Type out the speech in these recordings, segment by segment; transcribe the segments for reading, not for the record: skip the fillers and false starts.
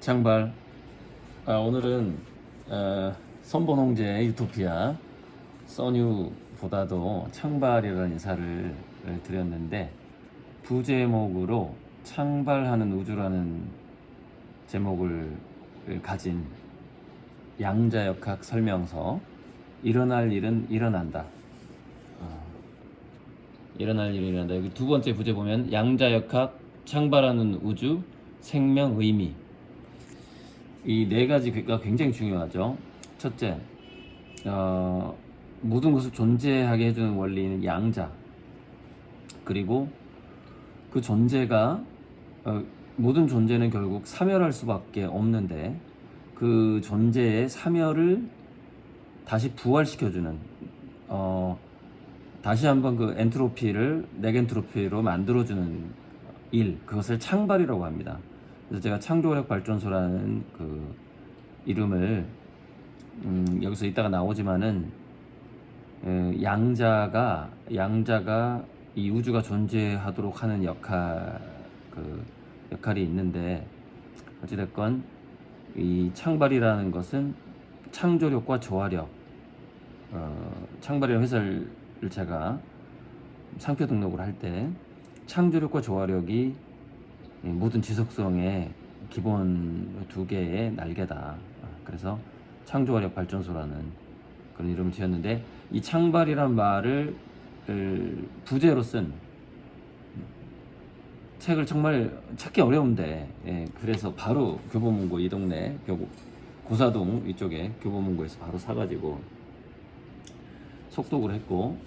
장발. 오늘은 선본홍제의 유토피아 써뉴보다도 창발이라는 인사를 드렸는데, 부제목으로 창발하는 우주라는 제목을 가진 양자역학 설명서, 일어날 일은 일어난다. 일어날 일은 일어난다. 여기 두 번째 부제 보면 양자역학, 창발하는 우주, 생명, 의미. 이 네 가지가 굉장히 중요하죠. 첫째, 모든 것을 존재하게 해주는 원리는 양자. 그리고 그 존재가 모든 존재는 결국 사멸할 수밖에 없는데, 그 존재의 사멸을 다시 부활시켜주는, 다시 한번 그 엔트로피를 넥엔트로피로 만들어주는 일, 그것을 창발이라고 합니다. 그래서 제가 창조력 발전소라는 그 이름을 여기서 이따가 나오지만은, 양자가 이 우주가 존재하도록 하는 역할이 있는데, 어찌됐건 이 창발이라는 것은 창조력과 조화력, 창발이라는 회사를 제가 상표 등록을 할 때 창조력과 조화력이 모든 지속성의 기본 두 개의 날개다. 그래서 창조화력 발전소라는 그런 이름을 지었는데, 이 창발이란 말을 부제로 쓴 책을 정말 찾기 어려운데, 그래서 바로 교보문고, 이 동네 고사동 이쪽에 교보문고에서 바로 사가지고 속독을 했고,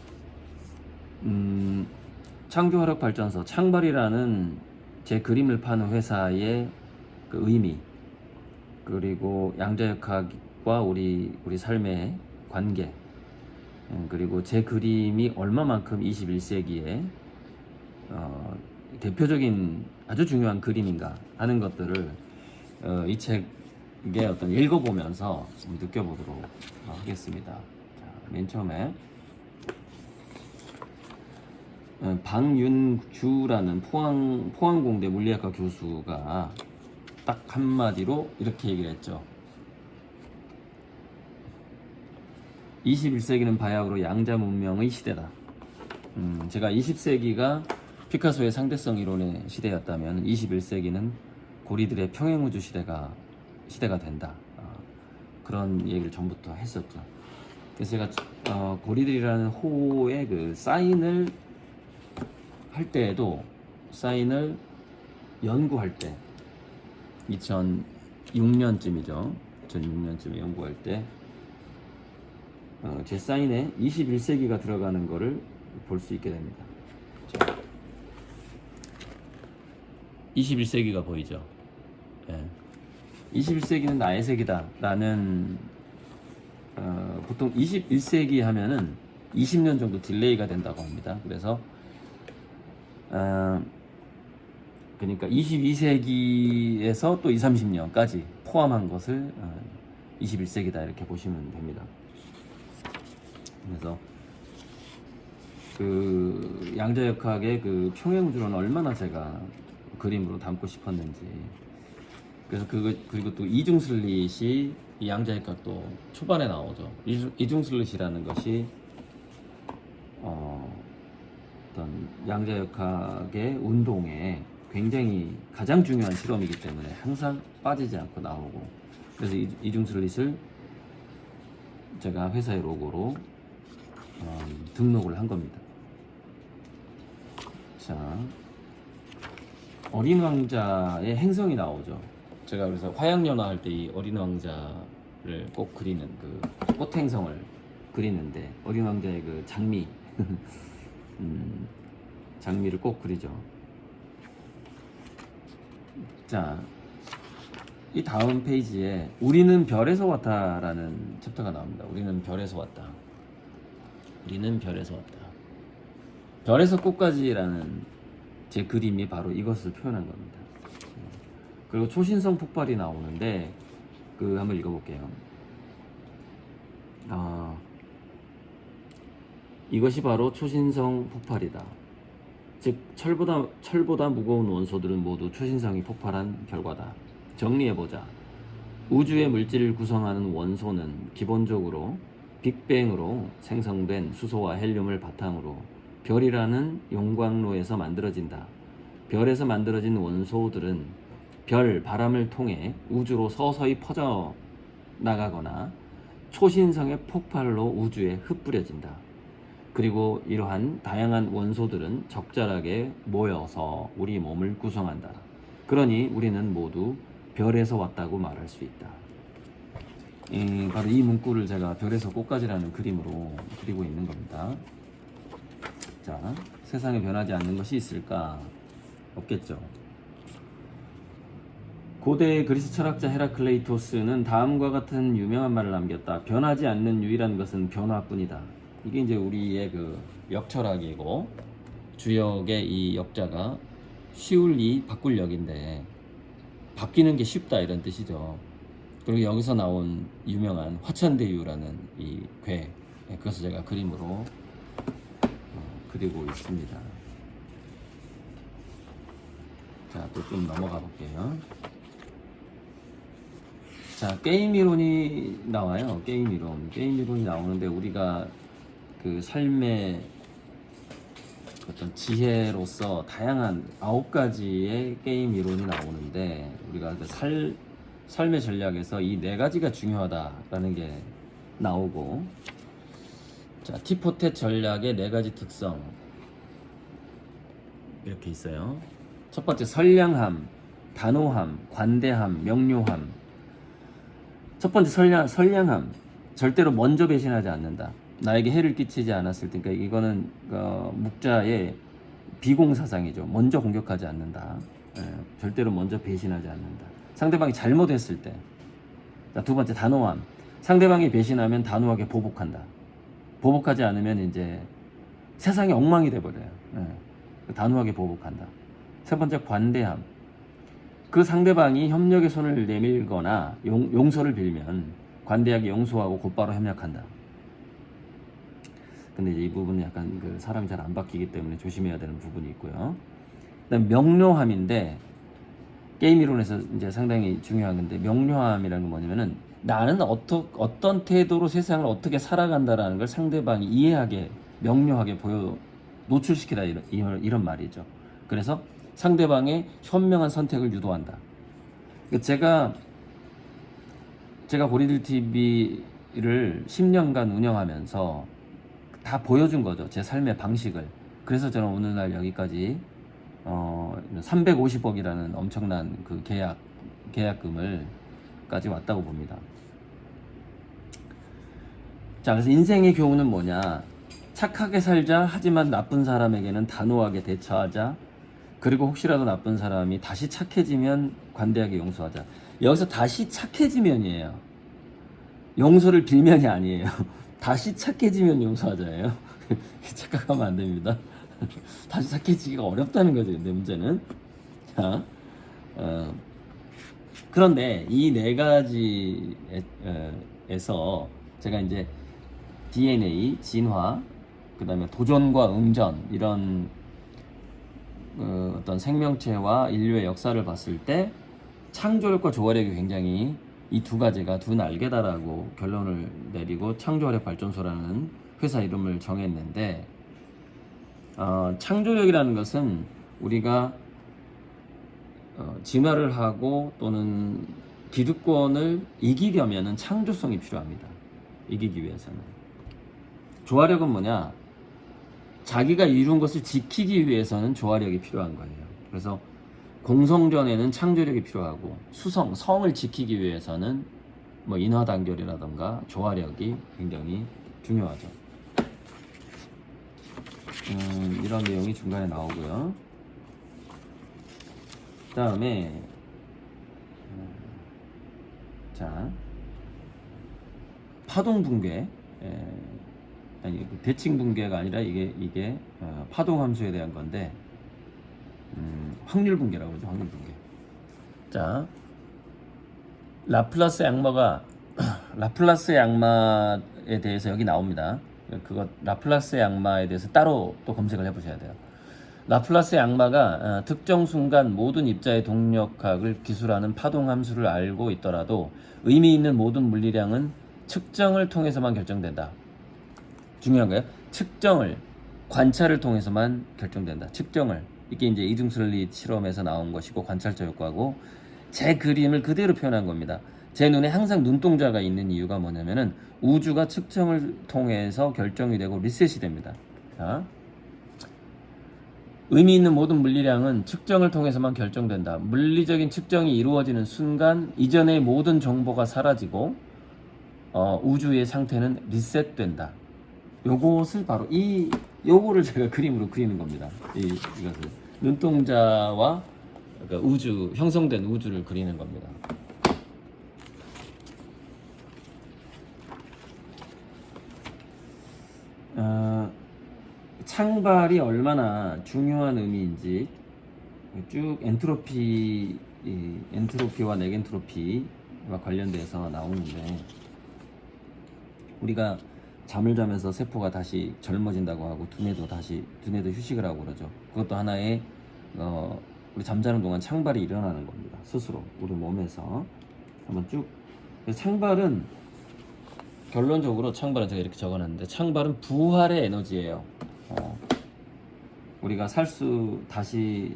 창조화력 발전소, 창발이라는 제 그림을 파는 회사의 그 의미, 그리고 양자역학과 우리 삶의 관계, 그리고 제 그림이 얼마만큼 21세기에 대표적인 아주 중요한 그림인가 하는 것들을 이 책에 어떤 읽어보면서 느껴보도록 하겠습니다. 자, 맨 처음에 방윤주라는 포항공대 물리학과 교수가 딱 한마디로 이렇게 얘기를 했죠. 21세기는 바야흐로 양자 문명의 시대다. 제가 20세기가 피카소의 상대성 이론의 시대였다면 21세기는 고리들의 평행우주 시대가 된다. 그런 얘기를 전부터 했었죠. 그래서 제가 고리들이라는 호의 그 사인을 할 때에도, 사인을 연구할 때 2006년쯤이죠. 2006년쯤에 연구할 때 제 사인에 21세기가 들어가는 거를 볼 수 있게 됩니다. 자, 21세기가 보이죠. 21세기는 나의 세기다 라는, 보통 21세기 하면은 20년 정도 딜레이가 된다고 합니다. 그래서 그러니까 22세기에서 또 20, 30년까지 포함한 것을 21세기다 이렇게 보시면 됩니다. 그래서 그 양자역학의 그 평행우주론은 얼마나 제가 그림으로 담고 싶었는지. 그래서 그리고 또 이중슬릿이 이 양자역학도 초반에 나오죠. 이중슬릿이라는 것이 어떤 양자역학의 운동에 굉장히 가장 중요한 실험이기 때문에 항상 빠지지 않고 나오고, 그래서 이중슬릿을 제가 회사의 로고로 등록을 한 겁니다. 자, 어린 왕자의 행성이 나오죠. 제가 그래서 화양연화 할 때 이 어린 왕자를 꼭 그리는, 그 꽃행성을 그리는데, 어린 왕자의 그 장미 장미를 꼭 그리죠. 자, 이 다음 페이지에 우리는 별에서 왔다라는 챕터가 나옵니다. 우리는 별에서 왔다. 우리는 별에서 왔다. 별에서 꽃까지라는 제 그림이 바로 이것을 표현한 겁니다. 그리고 초신성 폭발이 나오는데, 한번 읽어볼게요. 이것이 바로 초신성 폭발이다. 즉 철보다 무거운 원소들은 모두 초신성이 폭발한 결과다. 정리해보자. 우주의 물질을 구성하는 원소는 기본적으로 빅뱅으로 생성된 수소와 헬륨을 바탕으로 별이라는 용광로에서 만들어진다. 별에서 만들어진 원소들은 별, 바람을 통해 우주로 서서히 퍼져 나가거나 초신성의 폭발로 우주에 흩뿌려진다. 그리고 이러한 다양한 원소들은 적절하게 모여서 우리 몸을 구성한다. 그러니 우리는 모두 별에서 왔다고 말할 수 있다. 바로 이 문구를 제가 별에서 꽃까지라는 그림으로 그리고 있는 겁니다. 자, 세상에 변하지 않는 것이 있을까? 없겠죠. 고대 그리스 철학자 헤라클레이토스는 다음과 같은 유명한 말을 남겼다. 변하지 않는 유일한 것은 변화뿐이다. 이게 이제 우리의 그 역철학이고, 주역의 이 역자가 쉬울 이 바꿀 역인데 바뀌는 게 쉽다 이런 뜻이죠. 그리고 여기서 나온 유명한 화천대유라는 이 괴, 그것을 제가 그림으로 그리고 있습니다. 자, 또 좀 넘어가 볼게요. 자, 게임 이론이 나와요. 게임 이론이 나오는데, 우리가 그 삶의 어떤 지혜로서 다양한 9가지의 게임 이론이 나오는데, 우리가 그 삶의 전략에서 이 4가지가 중요하다라는 게 나오고, 자, 티포텟 전략의 4가지 특성 이렇게 있어요. 첫 번째, 선량함, 단호함, 관대함, 명료함. 첫 번째, 선량함. 절대로 먼저 배신하지 않는다. 나에게 해를 끼치지 않았을 때, 그러니까 이거는 묵자의 비공사상이죠. 먼저 공격하지 않는다. 절대로 먼저 배신하지 않는다. 상대방이 잘못했을 때. 자, 두 번째, 단호함. 상대방이 배신하면 단호하게 보복한다. 보복하지 않으면 이제 세상이 엉망이 돼버려요. 단호하게 보복한다. 세 번째, 관대함. 그 상대방이 협력의 손을 내밀거나 용서를 빌면 관대하게 용서하고 곧바로 협력한다. 근데 이제 이 부분은 약간 그 사람이 잘 안 바뀌기 때문에 조심해야 되는 부분이 있고요. 그다음 명료함인데, 게임 이론에서 이제 상당히 중요한 건데, 명료함이라는 건 뭐냐면은 나는 어떤 태도로 세상을 어떻게 살아간다라는 걸 상대방이 이해하게, 명료하게 노출시키다, 이런 말이죠. 그래서 상대방의 현명한 선택을 유도한다. 제가 고리들 TV를 10년간 운영하면서 다 보여준 거죠. 제 삶의 방식을. 그래서 저는 오늘날 여기까지 350억이라는 엄청난 그 계약금을까지 왔다고 봅니다. 자, 그래서 인생의 교훈은 뭐냐? 착하게 살자. 하지만 나쁜 사람에게는 단호하게 대처하자. 그리고 혹시라도 나쁜 사람이 다시 착해지면 관대하게 용서하자. 여기서 다시 착해지면이에요. 용서를 빌면이 아니에요. 다시 착해지면 용서하자예요. 착각하면 안 됩니다. 다시 착해지기가 어렵다는 거죠. 근데 문제는, 자, 그런데 이 4가지에서 제가 이제 DNA, 진화, 그 다음에 도전과 응전, 이런 어떤 생명체와 인류의 역사를 봤을 때 창조력과 조화력이 굉장히, 이 2가지가 두 날개다라고 결론을 내리고 창조화력 발전소라는 회사 이름을 정했는데, 창조력이라는 것은 우리가 진화를 하고 또는 기득권을 이기려면은 창조성이 필요합니다. 이기기 위해서는. 조화력은 뭐냐? 자기가 이룬 것을 지키기 위해서는 조화력이 필요한 거예요. 그래서 공성전에는 창조력이 필요하고, 성을 지키기 위해서는 뭐 인화단결이라던가 조화력이 굉장히 중요하죠. 이런 내용이 중간에 나오고요. 그 다음에 자, 파동 붕괴, 아니 대칭 붕괴가 아니라 이게 파동 함수에 대한 건데, 확률 붕괴라고 그러죠. 확률 붕괴. 자, 라플라스의 악마에 대해서 여기 나옵니다. 라플라스의 악마에 대해서 따로 또 검색을 해보셔야 돼요. 라플라스의 악마가 특정 순간 모든 입자의 동력학을 기술하는 파동 함수를 알고 있더라도 의미 있는 모든 물리량은 측정을 통해서만 결정된다. 중요한 거예요. 측정을, 관찰을 통해서만 결정된다. 측정을. 이게 이제 이중슬릿 실험에서 나온 것이고 관찰자 효과고, 제 그림을 그대로 표현한 겁니다. 제 눈에 항상 눈동자가 있는 이유가 뭐냐면은 우주가 측정을 통해서 결정이 되고 리셋이 됩니다. 자, 의미 있는 모든 물리량은 측정을 통해서만 결정된다. 물리적인 측정이 이루어지는 순간 이전의 모든 정보가 사라지고 우주의 상태는 리셋된다. 요것을 바로 요거를 제가 그림으로 그리는 겁니다. 이것을 눈동자와 그러니까 우주, 형성된 우주를 그리는 겁니다. 창발이 얼마나 중요한 의미인지 쭉 엔트로피와 네겐트로피와 관련돼서 나오는데, 우리가 잠을 자면서 세포가 다시 젊어진다고 하고 두뇌도 휴식을 하고 그러죠. 그것도 하나의 우리 잠자는 동안 창발이 일어나는 겁니다. 스스로 우리 몸에서. 한번 쭉. 창발은 결론적으로 제가 이렇게 적어놨는데, 창발은 부활의 에너지예요. 우리가 다시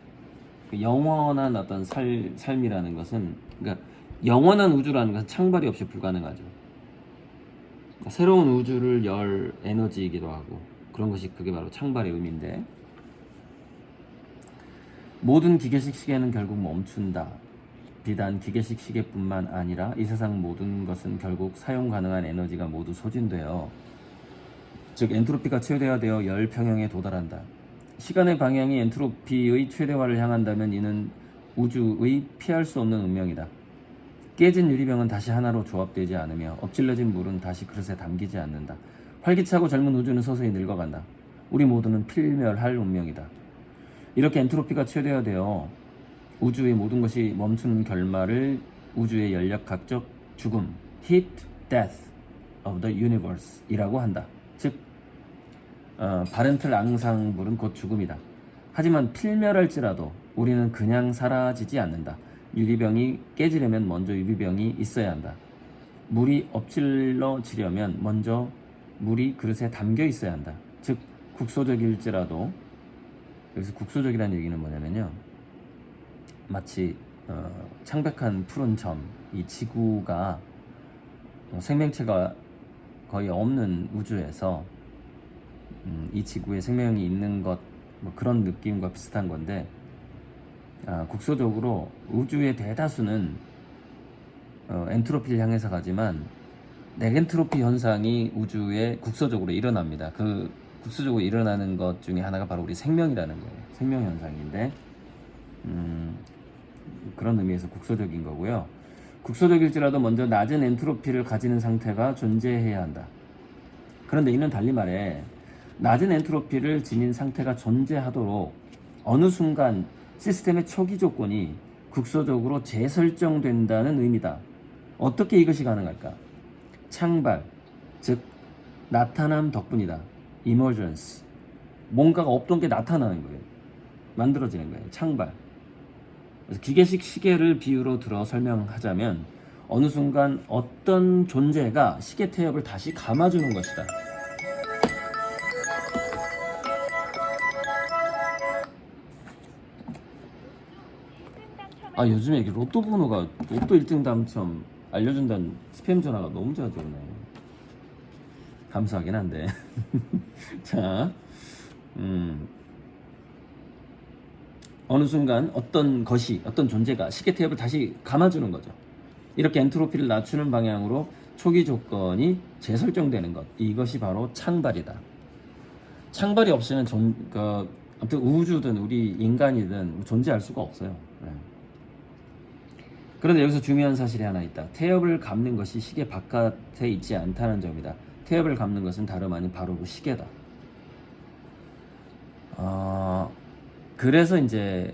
영원한 어떤 삶이라는 것은, 그러니까 영원한 우주라는 것은 창발이 없이 불가능하죠. 그러니까 새로운 우주를 열 에너지이기도 하고, 그런 것이 그게 바로 창발의 의미인데, 모든 기계식 시계는 결국 멈춘다. 비단 기계식 시계뿐만 아니라 이 세상 모든 것은 결국 사용 가능한 에너지가 모두 소진되어, 즉 엔트로피가 최대화되어 열 평형에 도달한다. 시간의 방향이 엔트로피의 최대화를 향한다면 이는 우주의 피할 수 없는 운명이다. 깨진 유리병은 다시 하나로 조합되지 않으며 엎질러진 물은 다시 그릇에 담기지 않는다. 활기차고 젊은 우주는 서서히 늙어간다. 우리 모두는 필멸할 운명이다. 이렇게 엔트로피가 최대화되어 우주의 모든 것이 멈추는 결말을 우주의 연력학적 죽음, heat death of the universe 이라고 한다. 즉 바렌틀 앙상블은 곧 죽음이다. 하지만 필멸할지라도 우리는 그냥 사라지지 않는다. 유리병이 깨지려면 먼저 유리병이 있어야 한다. 물이 엎질러지려면 먼저 물이 그릇에 담겨 있어야 한다. 즉 국소적일지라도, 여기서 국소적이라는 얘기는 뭐냐면요, 마치 창백한 푸른 점, 이 지구가 생명체가 거의 없는 우주에서 이 지구에 생명이 있는 것, 그런 느낌과 비슷한 건데, 국소적으로 우주의 대다수는 엔트로피를 향해서 가지만 네겐트로피 현상이 우주에 국소적으로 일어납니다. 그 국소적으로 일어나는 것 중에 하나가 바로 우리 생명이라는 거예요. 생명 현상인데, 그런 의미에서 국소적인 거고요. 국소적일지라도 먼저 낮은 엔트로피를 가지는 상태가 존재해야 한다. 그런데 이는 달리 말해 낮은 엔트로피를 지닌 상태가 존재하도록 어느 순간 시스템의 초기 조건이 국소적으로 재설정된다는 의미다. 어떻게 이것이 가능할까? 창발, 즉 나타남 덕분이다. emergence, 뭔가가 없던 게 나타나는 거예요. 만들어지는 거예요. 창발. 그래서 기계식 시계를 비유로 들어 설명하자면 어느 순간 어떤 존재가 시계 태엽을 다시 감아주는 것이다. 요즘에 이렇게 로또 1등 당첨 알려준다는 스팸 전화가 너무 자주 오네. 감사하긴 한데. 자, 어느 순간 어떤 존재가 시계 태엽을 다시 감아주는 거죠. 이렇게 엔트로피를 낮추는 방향으로 초기 조건이 재설정되는 것, 이것이 바로 창발이다. 창발이 없이는 아무튼 우주든 우리 인간이든 존재할 수가 없어요. 네. 그런데 여기서 중요한 사실이 하나 있다. 태엽을 감는 것이 시계 바깥에 있지 않다는 점이다. 태엽을 감는 것은 다름 아닌 바로 그 시계다. 그래서 이제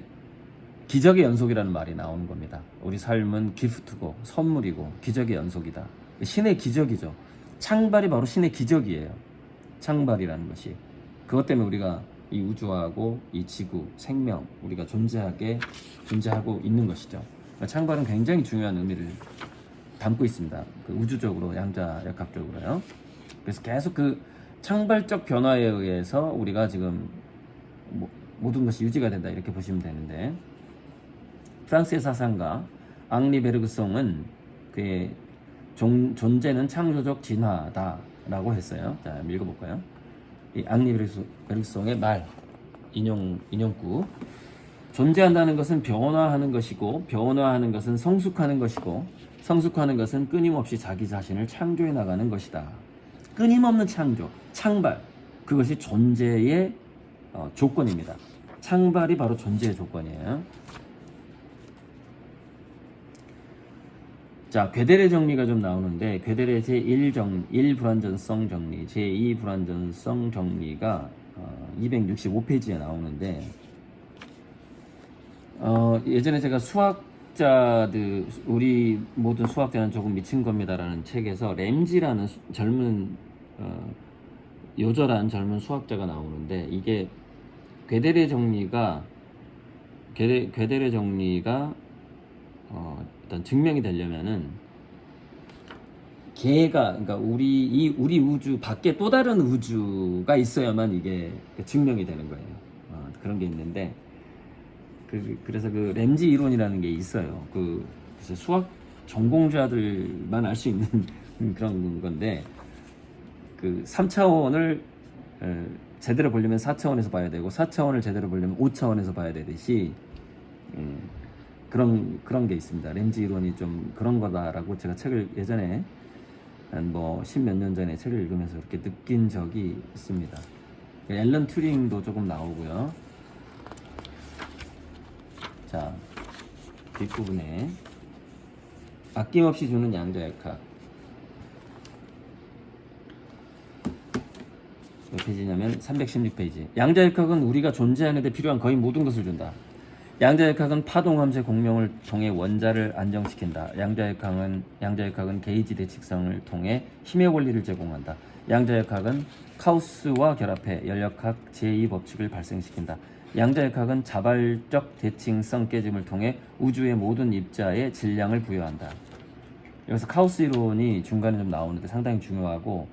기적의 연속이라는 말이 나오는 겁니다. 우리 삶은 기프트고 선물이고 기적의 연속이다. 신의 기적이죠. 창발이 바로 신의 기적이에요. 창발이라는 것이. 그것 때문에 우리가 이 우주하고 이 지구, 생명, 우리가 존재하고 있는 것이죠. 창발은 굉장히 중요한 의미를 담고 있습니다. 그 우주적으로, 양자역학적으로요. 그래서 계속 그 창발적 변화에 의해서 우리가 지금 모든 것이 유지가 된다, 이렇게 보시면 되는데, 프랑스의 사상가 앙리 베르그송은 그의 존재는 창조적 진화다라고 했어요. 자, 읽어볼까요? 이 앙리 베르그송의 말, 인용구. 존재한다는 것은 변화하는 것이고, 변화하는 것은 성숙하는 것이고, 성숙하는 것은 끊임없이 자기 자신을 창조해 나가는 것이다. 끊임없는 창조, 창발, 그것이 존재의 조건입니다. 창발이 바로 존재의 조건이에요. 자, 괴델의 정리가 좀 나오는데, 괴델의 제1 불완전성 정리, 제2 불완전성 정리가 265페이지에 나오는데, 예전에 제가 우리 모든 수학자는 조금 미친 겁니다라는 책에서 램지라는 젊은 요절한 젊은 수학자가 나오는데, 이게 괴델의 정리가 일단 증명이 되려면은 그러니까 우리 우주 밖에 또 다른 우주가 있어야만 이게 증명이 되는 거예요. 그런 게 있는데, 그래서 그 램지 이론이라는 게 있어요. 그래서 수학 전공자들만 알 수 있는 그런 건데, 그 3차원을 제대로 보려면 4차원에서 봐야 되고, 4차원을 제대로 보려면 5차원에서 봐야 되듯이 그런 게 있습니다. 램지 이론이 좀 그런 거다라고 제가 책을 예전에 한 10몇 년 전에 책을 읽으면서 이렇게 느낀 적이 있습니다. 앨런 튜링도 조금 나오고요. 자, 뒷부분에 아낌없이 주는 양자역학. 몇 페이지냐면 316페이지. 양자역학은 우리가 존재하는 데 필요한 거의 모든 것을 준다. 양자역학은 파동함수의 공명을 통해 원자를 안정시킨다. 양자역학은 게이지 대칙성을 통해 힘의 원리를 제공한다. 양자역학은 카우스와 결합해 연력학 제2법칙을 발생시킨다. 양자역학은 자발적 대칭성 깨짐을 통해 우주의 모든 입자에 질량을 부여한다. 여기서 카우스 이론이 중간에 좀 나오는데 상당히 중요하고,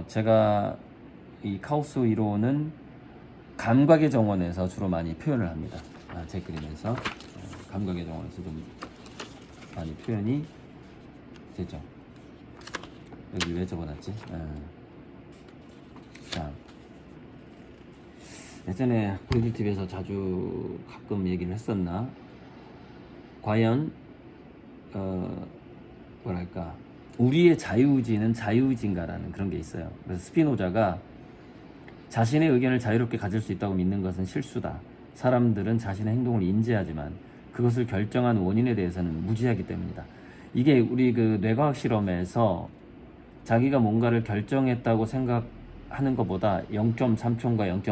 제가 이 카우스 이론은 감각의 정원에서 주로 많이 표현을 합니다. 제 그림에서 감각의 정원에서 좀 많이 표현이 되죠. 여기 왜 적어놨지? 자, 예전에 보이들TV에서 자주 가끔 얘기를 했었나? 과연 뭐랄까, 우리의 자유의지는 자유의지인가라는 그런 게 있어요. 그래서 스피노자가 자신의 의견을 자유롭게 가질 수 있다고 믿는 것은 실수다. 사람들은 자신의 행동을 인지하지만 그것을 결정한 원인에 대해서는 무지하기 때문이다. 이게 우리 그 뇌과학 실험에서 자기가 뭔가를 결정했다고 생각하는 것보다 0.3초인가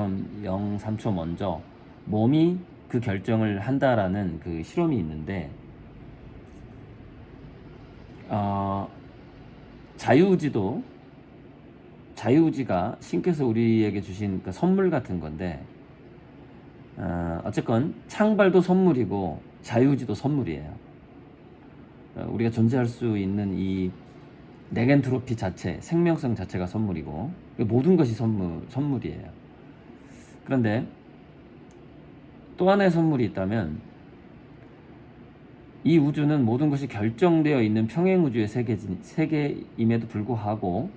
0.03초 먼저 몸이 그 결정을 한다라는 그 실험이 있는데, 자유의지가 신께서 우리에게 주신 그 선물 같은 건데, 어쨌건 창발도 선물이고 자유의지도 선물이에요. 우리가 존재할 수 있는 이 네겐트로피 자체, 생명성 자체가 선물이고, 모든 것이 선물이에요. 그런데 또 하나의 선물이 있다면, 이 우주는 모든 것이 결정되어 있는 평행우주의 세계임에도 불구하고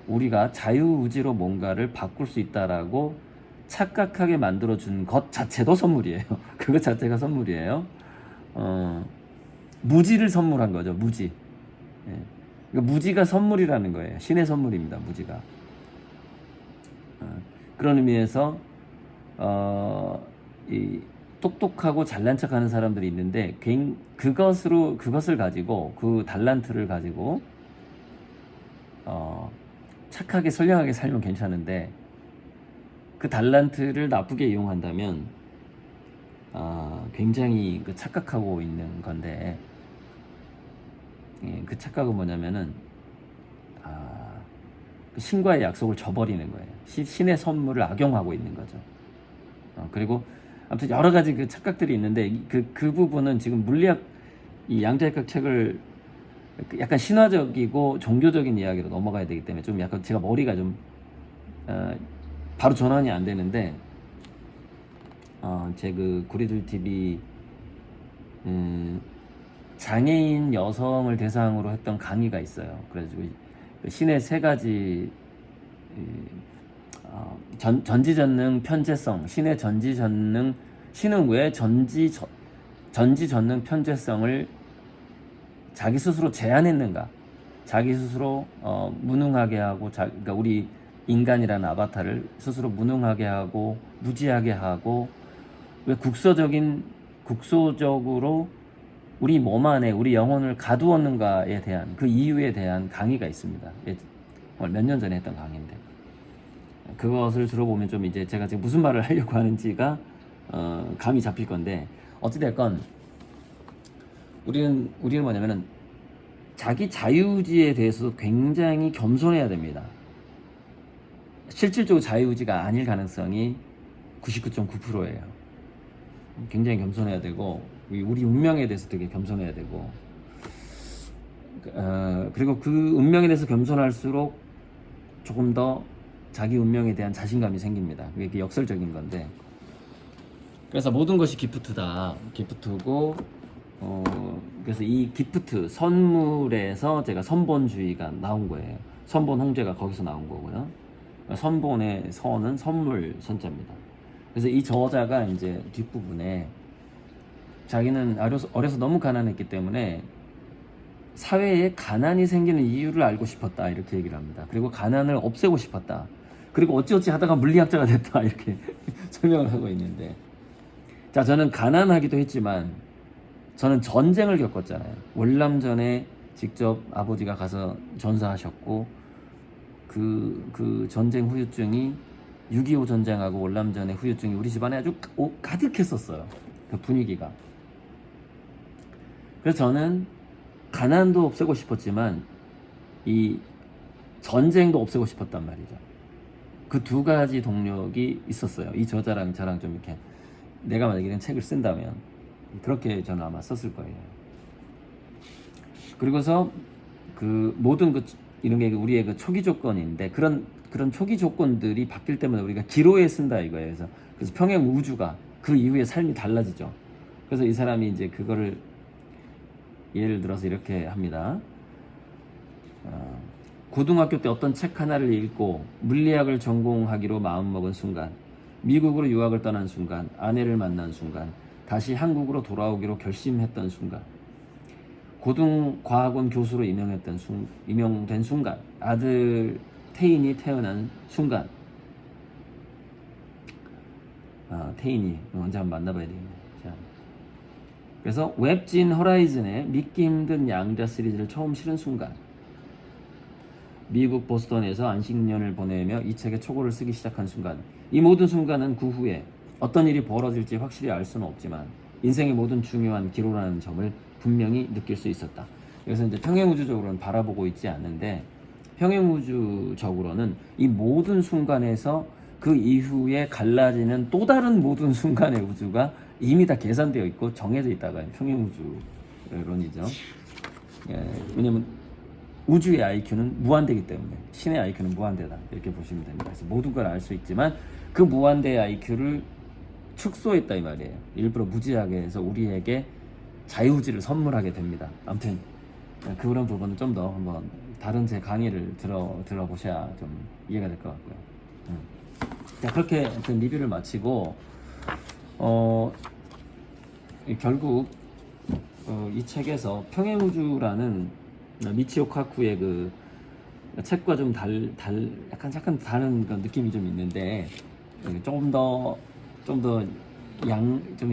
우리가 자유의지로 뭔가를 바꿀 수 있다라고 착각하게 만들어준 것 자체도 선물이에요. 그것 자체가 선물이에요. 무지를 선물한 거죠. 무지. 예. 그러니까 무지가 선물이라는 거예요. 신의 선물입니다. 무지가. 그런 의미에서 이 똑똑하고 잘난 척하는 사람들이 있는데, 그것을 가지고, 그 달란트를 가지고 착하게 선량하게 살면 괜찮은데, 그 달란트를 나쁘게 이용한다면 굉장히 착각하고 있는 건데, 그 착각은 뭐냐면은 신과의 약속을 저버리는 거예요. 신의 선물을 악용하고 있는 거죠. 그리고 아무튼 여러 가지 그 착각들이 있는데 그 부분은 지금 물리학 이 양자역학 책을 약간 신화적이고 종교적인 이야기로 넘어가야 되기 때문에 좀 약간 제가 머리가 좀 바로 전환이 안 되는데 제 그 구리들 TV 장애인 여성을 대상으로 했던 강의가 있어요. 그래가지고 그 신의 세 가지 전지전능 편재성, 신의 전지전능, 신은 왜 전지전능 편재성을 자기 스스로 제안했는가? 자기 스스로 무능하게 하고, 그러니까 우리 인간이라는 아바타를 스스로 무능하게 하고 무지하게 하고 왜 국소적으로 우리 몸 안에 우리 영혼을 가두었는가에 대한 그 이유에 대한 강의가 있습니다. 몇 년 전에 했던 강의인데 그것을 들어보면 좀 이제 제가 지금 무슨 말을 하려고 하는지가 감이 잡힐 건데 어찌됐건 우리는 뭐냐면은 자기 자유의지에 대해서도 굉장히 겸손해야 됩니다. 실질적으로 자유의지가 아닐 가능성이 99.9%예요. 굉장히 겸손해야 되고 우리 운명에 대해서 되게 겸손해야 되고 그리고 그 운명에 대해서 겸손할수록 조금 더 자기 운명에 대한 자신감이 생깁니다. 그게 역설적인 건데 그래서 모든 것이 기프트다. 기프트고 그래서 이 기프트 선물에서 제가 선본주의가 나온 거예요. 선본 홍제가 거기서 나온 거고요. 선본의 선은 선물 선자입니다. 그래서 이 저자가 이제 뒷부분에 자기는 어려서 너무 가난했기 때문에 사회에 가난이 생기는 이유를 알고 싶었다 이렇게 얘기를 합니다. 그리고 가난을 없애고 싶었다. 그리고 어찌어찌 하다가 물리학자가 됐다 이렇게 설명을 하고 있는데 자 저는 가난하기도 했지만 저는 전쟁을 겪었잖아요. 월남전에 직접 아버지가 가서 전사하셨고 그 전쟁 후유증이 6.25 전쟁하고 월남전의 후유증이 우리 집안에 아주 가득했었어요. 그 분위기가. 그래서 저는 가난도 없애고 싶었지만 이 전쟁도 없애고 싶었단 말이죠. 그 두 가지 동력이 있었어요. 이 저자랑 저랑 좀 이렇게 내가 만약에 이런 책을 쓴다면 그렇게 저는 아마 썼을 거예요. 그리고서 그 모든 이런 게 우리의 그 초기 조건인데 그런 초기 조건들이 바뀔 때마다 우리가 기로에 쓴다 이거예요. 그래서 평행 우주가 그 이후에 삶이 달라지죠. 그래서 이 사람이 이제 그거를 예를 들어서 이렇게 합니다. 고등학교 때 어떤 책 하나를 읽고 물리학을 전공하기로 마음먹은 순간, 미국으로 유학을 떠난 순간, 아내를 만난 순간, 다시 한국으로 돌아오기로 결심했던 순간, 고등과학원 교수로 임명된 순간, 아들 태인이 태어난 순간. 태인이 언제 한번 만나봐야 되겠네. 자. 그래서 웹진 허라이즌의 믿기 힘든 양자 시리즈를 처음 실은 순간, 미국 보스턴에서 안식년을 보내며 이 책의 초고를 쓰기 시작한 순간, 이 모든 순간은 그 후에 어떤 일이 벌어질지 확실히 알 수는 없지만 인생의 모든 중요한 기로라는 점을 분명히 느낄 수 있었다. 그래서 이제 평행우주적으로는 바라보고 있지 않는데 평행우주적으로는 이 모든 순간에서 그 이후에 갈라지는 또 다른 모든 순간의 우주가 이미 다 계산되어 있고 정해져 있다가 평행우주론이죠. 왜냐면 우주의 IQ는 무한대이기 때문에 신의 IQ는 무한대다 이렇게 보시면 됩니다. 그래서 모든 걸 알 수 있지만 그 무한대의 IQ를 축소했다 이 말이에요. 일부러 무지하게 해서 우리에게 자유의지를 선물하게 됩니다. 아무튼 그런 부분은 좀 더 한번 다른 제 강의를 들어보셔야 좀 이해가 될 것 같고요. 자, 그렇게 아무튼 리뷰를 마치고 결국 이 책에서 평행우주라는 미치오 카쿠의 그 책과 좀 약간 다른 그런 느낌이 좀 있는데 좀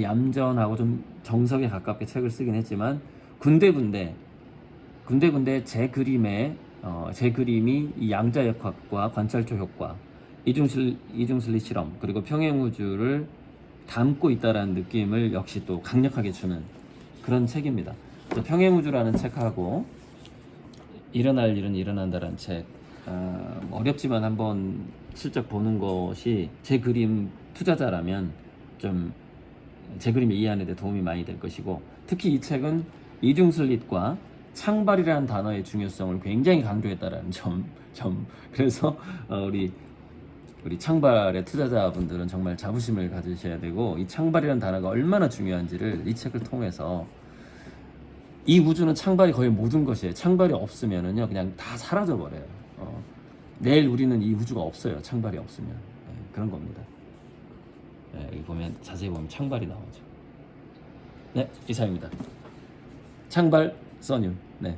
얌전하고 좀 정석에 가깝게 책을 쓰긴 했지만 군데군데 제 그림이 이 양자역학과 관찰초 효과, 이중슬리 실험 그리고 평행우주를 담고 있다라는 느낌을 역시 또 강력하게 주는 그런 책입니다. 평행우주라는 책하고 일어날 일은 일어난다라는 책 어렵지만 한번 슬쩍 보는 것이 제 그림 투자자라면 좀 제 그림을 이해하는 데 도움이 많이 될 것이고, 특히 이 책은 이중슬릿과 창발이라는 단어의 중요성을 굉장히 강조했다라는 점. 그래서 우리 창발의 투자자분들은 정말 자부심을 가지셔야 되고, 이 창발이라는 단어가 얼마나 중요한지를 이 책을 통해서, 이 우주는 창발이 거의 모든 것이에요. 창발이 없으면은요 그냥 다 사라져 버려요. 내일 우리는 이 우주가 없어요. 창발이 없으면. 그런 겁니다. 여기 보면 자세히 보면 창발이 나오죠. 네, 이상입니다. 창발 써뉴. 네.